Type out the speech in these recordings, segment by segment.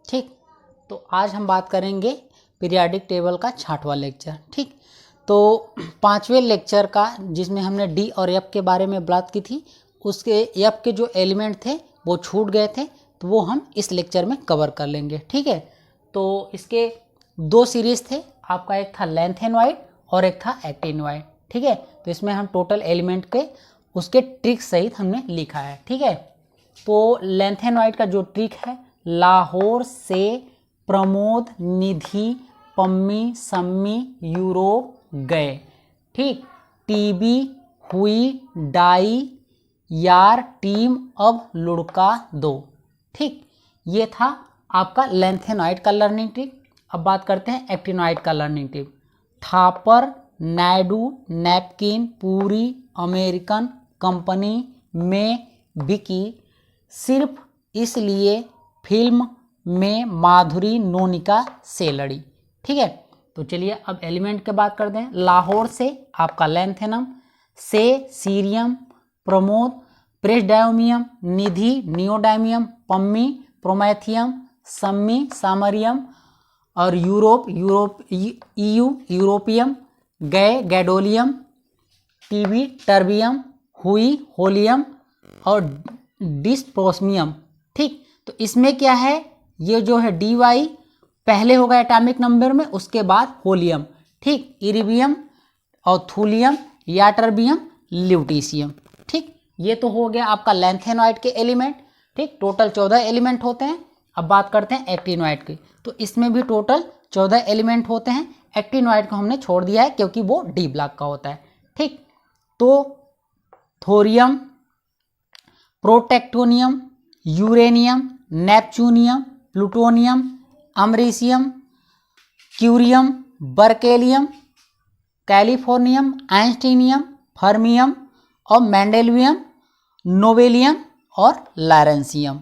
ठीक। तो आज हम बात करेंगे पीरियाडिक टेबल का 6वां लेक्चर। ठीक, तो 5वें लेक्चर का जिसमें हमने डी और एफ के बारे में बात की थी, उसके एफ के जो एलिमेंट थे वो छूट गए थे, तो वो हम इस लेक्चर में कवर कर लेंगे। ठीक है, तो इसके 2 सीरीज़ थे आपका, एक था लैंथेनॉइड और एक था एक्टिनॉइड। ठीक है, तो इसमें हम टोटल एलिमेंट के उसके ट्रिक सहित हमने लिखा है। ठीक है, तो लैंथेनॉइड का जो ट्रिक है, लाहौर से प्रमोद, निधि, पम्मी, सम्मी यूरोप गए। ठीक, टीबी हुई डाई यार टीम अब लुढ़का दो। ठीक, ये था आपका लैंथेनॉइड का लर्निंग ट्रिक। अब बात करते हैं एक्टिनॉइड का learning trick. Thapar, Naidu, napkin, पूरी, अमेरिकन, कंपनी में बिकी, सिर्फ इसलिए फिल्म में माधुरी नोनिका से लड़ी। ठीक है, तो चलिए अब एलिमेंट की बात करते हैं। लाहौर से आपका लैंथेनम, से सीरियम, प्रमोद प्रेसडायोमियम, निधि नियोडायमियम, पम्मी प्रोमैथियम, सम्मी सामरियम और यूरोप यूरोपियम, गए गैडोलियम, टीबी टर्बियम, हुई होलियम और डिस्प्रोस्मियम। ठीक, तो इसमें क्या है, ये जो है डी वाई पहले होगा एटॉमिक नंबर में, उसके बाद होलियम। ठीक, इरिबियम और थूलियम, याटर्बियम, ल्यूटीशियम। ठीक, ये तो हो गया आपका लैंथेनॉइड के एलिमेंट। ठीक, टोटल 14 एलिमेंट होते हैं। अब बात करते हैं एक्टिनॉइड की, तो इसमें भी टोटल 14 एलिमेंट होते हैं। एक्टिनॉइड को हमने छोड़ दिया है क्योंकि वो डी ब्लॉक का होता है। ठीक, तो thorium, protactinium, uranium, neptunium, plutonium, americium, curium, berkelium, californium, einsteinium, fermium और मेंडेलियम, नोबेलियम और लॉरेंसियम।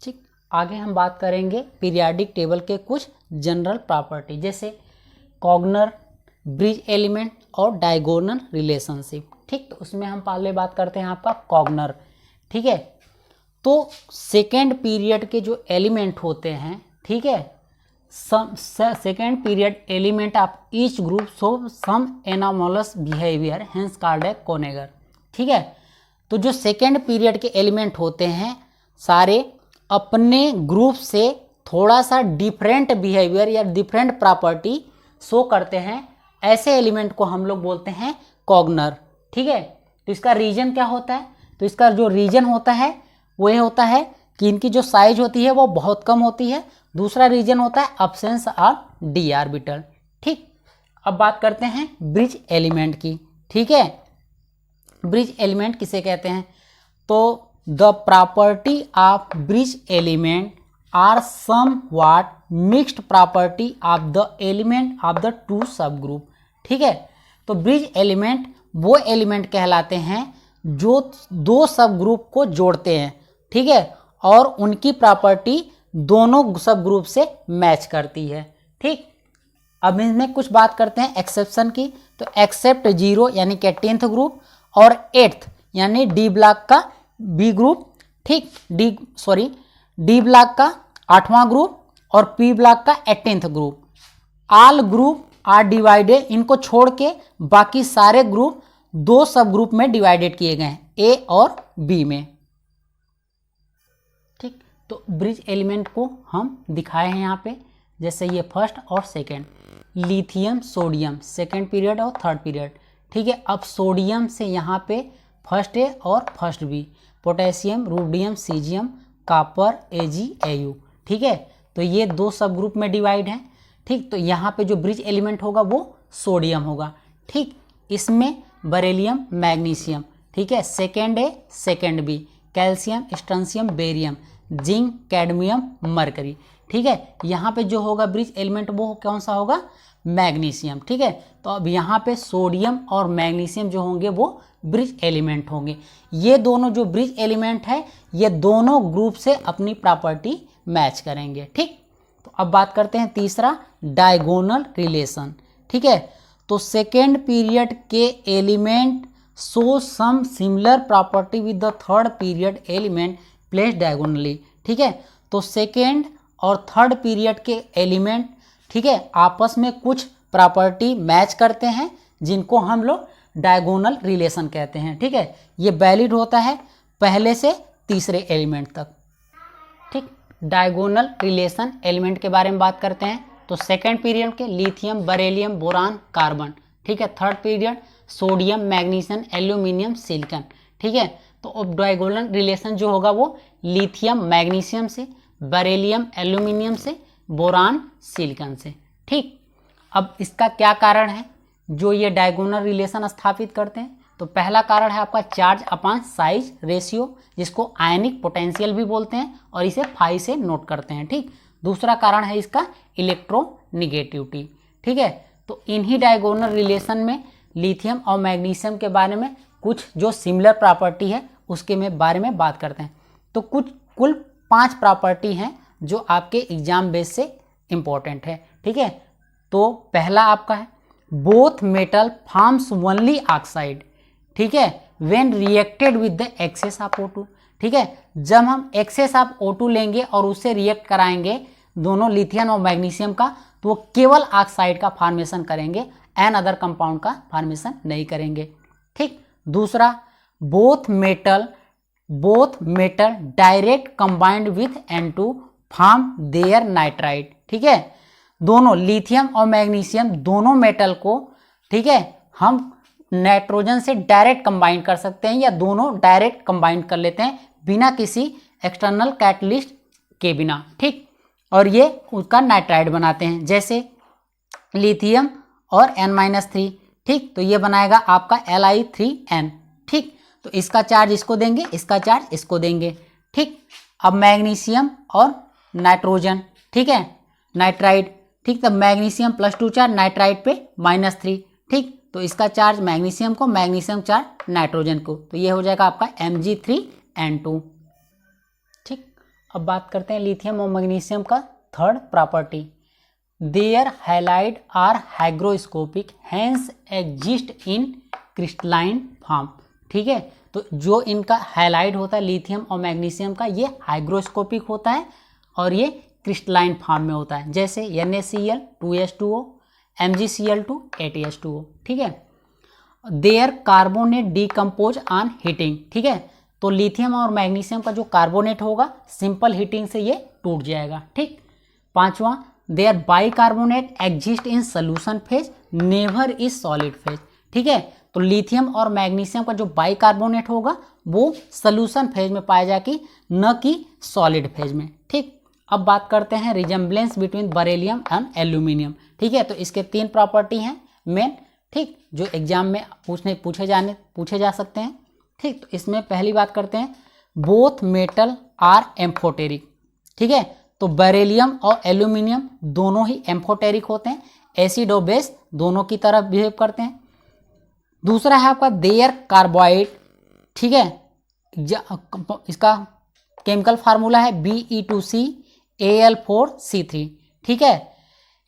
ठीक, आगे हम बात करेंगे पीरियाडिक टेबल के कुछ जनरल प्रॉपर्टी, जैसे कॉग्नर, ब्रिज एलिमेंट और डायगोनल रिलेशनशिप। ठीक, तो उसमें हम पहले बात करते हैं आपका कॉग्नर। ठीक है, तो सेकेंड पीरियड के जो एलिमेंट होते हैं, ठीक है, second period element of each group show some anomalous behaviour, hence called a कोनेगर। ठीक है, तो जो सेकेंड पीरियड के एलिमेंट होते हैं सारे अपने ग्रुप से थोड़ा सा डिफरेंट बिहेवियर या डिफरेंट प्रॉपर्टी शो करते हैं, ऐसे एलिमेंट को हम लोग बोलते हैं कॉग्नर। ठीक है, तो इसका रीजन क्या होता है, तो इसका जो रीजन होता है वो ये होता है कि इनकी जो साइज होती है वो बहुत कम होती है। दूसरा रीजन होता है अब्सेंस ऑफ डी ऑर्बिटल। ठीक, अब बात करते हैं ब्रिज एलिमेंट की। ठीक है, ब्रिज एलिमेंट किसे कहते हैं, तो the property of bridge element are somewhat mixed property of the element of the two sub group. ठीक है, तो ब्रिज एलिमेंट वो एलिमेंट कहलाते हैं जो 2 सब ग्रुप को जोड़ते हैं। ठीक है, और उनकी प्रॉपर्टी दोनों सब ग्रुप से मैच करती है। ठीक, अब इनमें कुछ बात करते हैं एक्सेप्शन की, तो एक्सेप्ट 0 यानी कि 10th ग्रुप और 8th यानी डी ब्लॉक का बी ग्रुप। ठीक, डी ब्लॉक का 8वां ग्रुप और पी ब्लॉक का 18th group. All group are divided, इनको छोड़ के बाकी सारे ग्रुप 2 सब ग्रुप में डिवाइडेड किए गए हैं, ए और बी में। ठीक, तो ब्रिज एलिमेंट को हम दिखाए हैं यहाँ पे, जैसे ये फर्स्ट और second, lithium sodium second period और थर्ड पीरियड। ठीक है, अब सोडियम से यहाँ पे फर्स्ट ए और first B, potassium, rubidium, caesium, copper, AG, AU. ठीक है, तो ये 2 सब ग्रुप में डिवाइड हैं। ठीक, तो यहाँ पे जो ब्रिज एलिमेंट होगा वो सोडियम होगा। ठीक, इसमें बेरिलियम, मैग्नीशियम। ठीक है, second A second B, calcium, strontium, barium, zinc, cadmium, mercury. ठीक है, यहाँ पे जो होगा ब्रिज एलिमेंट वो कौन सा होगा, मैग्नीशियम। ठीक है, तो अब यहाँ पे सोडियम और मैग्नीशियम जो होंगे वो ब्रिज एलिमेंट होंगे। ये दोनों जो ब्रिज एलिमेंट है ये दोनों ग्रुप से अपनी प्रॉपर्टी मैच करेंगे। ठीक, तो अब बात करते हैं तीसरा, डायगोनल रिलेशन। ठीक है, तो सेकेंड पीरियड के element show some similar property with the third period element placed diagonally, ठीक है। तो सेकेंड और थर्ड पीरियड के एलिमेंट, ठीक है, आपस में कुछ प्रॉपर्टी मैच करते हैं जिनको हम लोग डायगोनल रिलेशन कहते हैं, ठीक है। ये वैलिड होता है पहले से तीसरे एलिमेंट तक, ठीक। डायगोनल रिलेशन एलिमेंट के बारे में बात करते हैं तो सेकेंड पीरियड के लिथियम, बेरिलियम, बोरान, कार्बन, ठीक है। Third period sodium, magnesium, aluminium, silicon, ठीक है। तो अब डायगोनल रिलेशन जो होगा वो लिथियम मैग्नीशियम से, बेरिलियम एल्यूमिनियम से, बोरान सिलिकॉन से, ठीक। अब इसका क्या कारण है जो ये डायगोनल रिलेशन स्थापित करते हैं? तो पहला कारण है आपका चार्ज अपॉन साइज रेशियो, जिसको आयनिक पोटेंशियल भी बोलते हैं और इसे फाई से नोट करते हैं, ठीक। दूसरा कारण है इसका इलेक्ट्रोनिगेटिविटी, ठीक है। तो इन्हीं डायगोनल रिलेशन में लिथियम और मैग्नीशियम के बारे में कुछ जो सिमिलर प्रॉपर्टी है उसके बारे में बात करते हैं। तो कुल 5 प्रॉपर्टी हैं जो आपके एग्जाम बेस से इम्पोर्टेंट है, ठीक है। तो पहला आपका है both metal forms only oxide, ठीक है, when reacted with the excess of O2, ठीक है। जब हम एक्सेस ऑफ O2 लेंगे और उससे रिएक्ट कराएंगे दोनों लिथियम और मैग्नीशियम का, तो वो केवल ऑक्साइड का फॉर्मेशन करेंगे, एन अदर कंपाउंड का फॉर्मेशन नहीं करेंगे, ठीक। दूसरा both metal direct combined with N2 form their nitride, ठीक है। दोनों लिथियम और मैग्नीशियम दोनों मेटल को, ठीक है, हम नाइट्रोजन से डायरेक्ट कंबाइन कर सकते हैं या दोनों डायरेक्ट कंबाइन कर लेते हैं बिना किसी एक्सटर्नल कैटलिस्ट के बिना, ठीक। और ये उसका नाइट्राइड बनाते हैं, जैसे लिथियम और N-3, ठीक। तो ये बनाएगा आपका Li3N, ठीक। तो इसका चार्ज इसको देंगे, इसका चार्ज इसको देंगे, ठीक। अब मैग्नीशियम और नाइट्रोजन, ठीक है, नाइट्राइड, ठीक। तब मैग्नीशियम +2 चार्ज नाइट्राइड पे -3, ठीक। तो इसका चार्ज मैग्नीशियम को, मैग्नीशियम चार्ज नाइट्रोजन को, तो ये हो जाएगा आपका Mg3N2, ठीक। अब बात करते हैं लिथियम और मैग्नीशियम का third property, their halide are hygroscopic hence exist in crystalline form, ठीक है। तो जो इनका हैलाइड होता है लिथियम और मैग्नीशियम का, ये हाइग्रोस्कोपिक होता है और ये क्रिस्टलाइन फॉर्म में होता है, जैसे NaCl 2H2O, MgCl2 8H2O, ठीक है। Their carbonate decompose on heating, ठीक है। तो लिथियम और मैग्नीशियम का जो कार्बोनेट होगा सिंपल हीटिंग से ये टूट जाएगा, ठीक। पांचवा their bicarbonate exist in solution phase never is solid phase, ठीक है। तो लिथियम और मैग्नीशियम का जो बाइकार्बोनेट होगा वो सोल्यूशन फेज में पाया जाएगी, न कि सॉलिड फेज में, ठीक। अब बात करते हैं resemblance between beryllium and aluminium, ठीक है। तो इसके 3 प्रॉपर्टी हैं मेन, ठीक, जो एग्जाम में पूछे जा सकते हैं, ठीक। तो इसमें पहली बात करते हैं बोथ मेटल आर एम्फोटेरिक, ठीक है। तो बेरिलियम और एल्यूमिनियम दोनों ही एम्फोटेरिक होते हैं, एसिड और बेस दोनों की तरह बिहेव करते हैं। दूसरा है आपका देयर कार्बोइड, ठीक है, इसका केमिकल फार्मूला है Be2CAl4C3, ठीक है।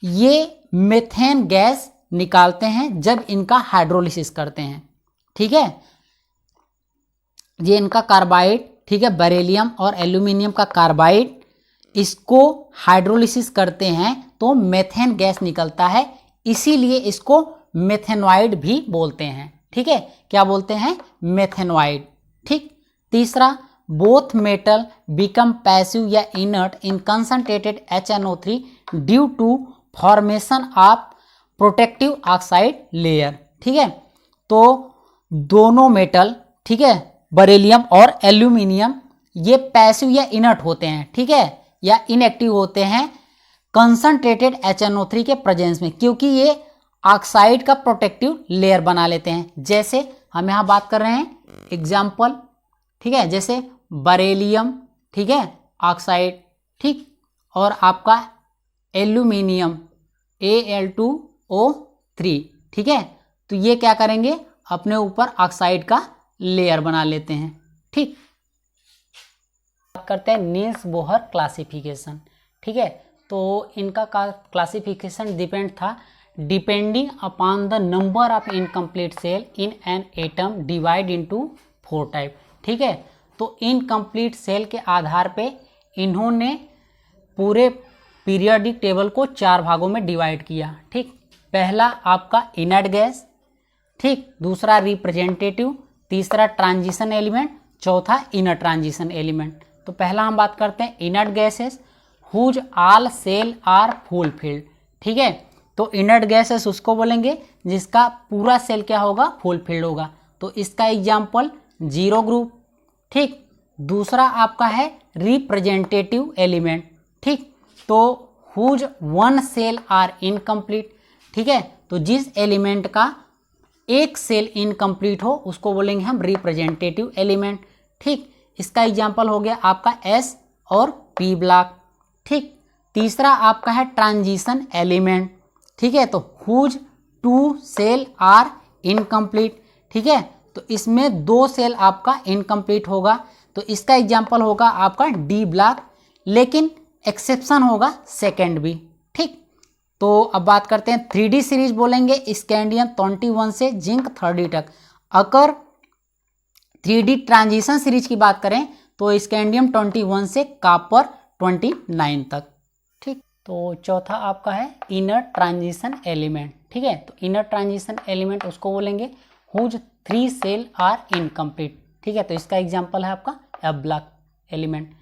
ये मेथेन गैस निकालते हैं जब इनका हाइड्रोलिसिस करते हैं, ठीक है। ये इनका कार्बाइड, ठीक है, बेरिलियम और एल्यूमिनियम का कार्बाइड, इसको हाइड्रोलिसिस करते हैं तो मेथेन गैस निकलता है, इसीलिए इसको मेथेनॉइड भी बोलते हैं, ठीक है। क्या बोलते हैं? मेथेनॉइड, ठीक। तीसरा बोथ मेटल बिकम पैसिव या inert in concentrated HNO3 due to formation of protective oxide layer, ठीक है। तो दोनों मेटल, ठीक है, बेरिलियम और एल्यूमिनियम, ये पैसिव या इनर्ट होते हैं, ठीक है, या इनएक्टिव होते हैं कंसंट्रेटेड HNO3 के प्रेजेंस में, क्योंकि ये ऑक्साइड का प्रोटेक्टिव लेयर बना लेते हैं। जैसे हम यहाँ बात कर रहे हैं एग्जाम्पल, ठीक है, जैसे बेरिलियम, ठीक है, ऑक्साइड, ठीक, और आपका एल्यूमिनियम Al2O3, ठीक है। तो ये क्या करेंगे, अपने ऊपर ऑक्साइड का लेयर बना लेते हैं, ठीक। बात करते हैं नील्स बोहर क्लासिफिकेशन, ठीक है। तो इनका क्लासिफिकेशन डिपेंड था depending upon the number of incomplete shell in an atom divide into 4 type, ठीक है। तो इनकम्प्लीट सेल के आधार पे इन्होंने पूरे पीरियोडिक टेबल को 4 भागों में डिवाइड किया। ठीक, पहला आपका इनर्ट गैस, ठीक, दूसरा रिप्रेजेंटेटिव, तीसरा ट्रांजिशन एलिमेंट, चौथा इनर ट्रांजिशन एलिमेंट। तो पहला हम बात करते हैं inert gases whose all shell are full filled. ठीक है, तो इनर्ट गैसेस उसको बोलेंगे जिसका पूरा सेल क्या होगा, फुल फिल्ड होगा। तो इसका एग्जाम्पल जीरो ग्रुप। ठीक, दूसरा आपका है रिप्रेजेंटेटिव एलिमेंट। ठीक, तो whose one shell are incomplete. ठीक है, तो जिस एलिमेंट का एक सेल इनकम्प्लीट हो उसको बोलेंगे हम रिप्रेजेंटेटिव एलिमेंट। ठीक, इसका एग्जाम्पल हो गया आपका एस और पी ब्लॉक। ठीक, तीसरा आपका है ट्रांजिशन एलिमेंट। ठीक है, तो whose two shell are incomplete. ठीक है, तो इसमें 2 सेल आपका इनकम्प्लीट होगा, तो इसका एग्जाम्पल होगा आपका डी ब्लॉक, लेकिन एक्सेप्शन होगा सेकेंड भी। ठीक, तो अब बात करते हैं 3D सीरीज बोलेंगे स्कैंडियम 21 से जिंक 30 तक। अगर 3D ट्रांजिशन सीरीज की बात करें तो स्कैंडियम 21 से कॉपर 29 तक। ठीक, तो चौथा आपका है इनर ट्रांजिशन एलिमेंट। ठीक है, तो इनर ट्रांजिशन एलिमेंट उसको बोलेंगे हुज 3 सेल आर इनकम्प्लीट। ठीक है, तो इसका एग्जाम्पल है आपका एफ ब्लॉक एलिमेंट।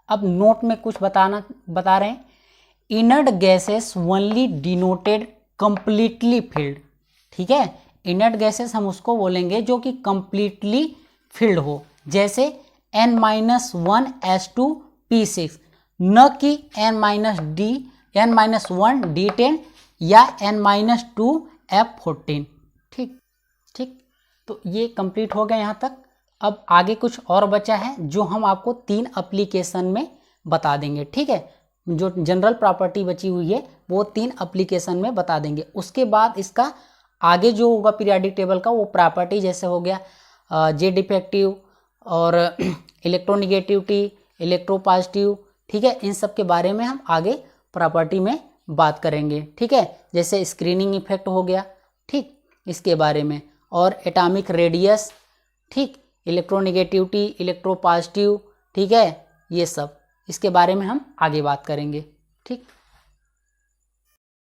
अब नोट में कुछ बता रहे हैं, inert gases only denoted completely filled. ठीक है, इनर्ट गैसेस हम उसको बोलेंगे जो कि कंप्लीटली फिल्ड हो, जैसे N-1S2P6, न कि N-1D10 या N-2F14। ठीक ठीक, तो ये कंप्लीट हो गया यहाँ तक। अब आगे कुछ और बचा है जो हम आपको 3 एप्लीकेशन में बता देंगे। ठीक है, जो जनरल प्रॉपर्टी बची हुई है वो 3 एप्लीकेशन में बता देंगे। उसके बाद इसका आगे जो होगा पीरियोडिक टेबल का वो प्रॉपर्टी जैसे हो गया जे डिफेक्टिव और इलेक्ट्रोनिगेटिविटी, इलेक्ट्रोपॉजिटिव। ठीक है, इन सब के बारे में हम आगे प्रॉपर्टी में बात करेंगे। ठीक है, जैसे स्क्रीनिंग इफेक्ट हो गया, ठीक, इसके बारे में, और एटॉमिक रेडियस, ठीक, इलेक्ट्रोनिगेटिविटी, इलेक्ट्रोपॉजिटिव। ठीक है, ये सब इसके बारे में हम आगे बात करेंगे। ठीक।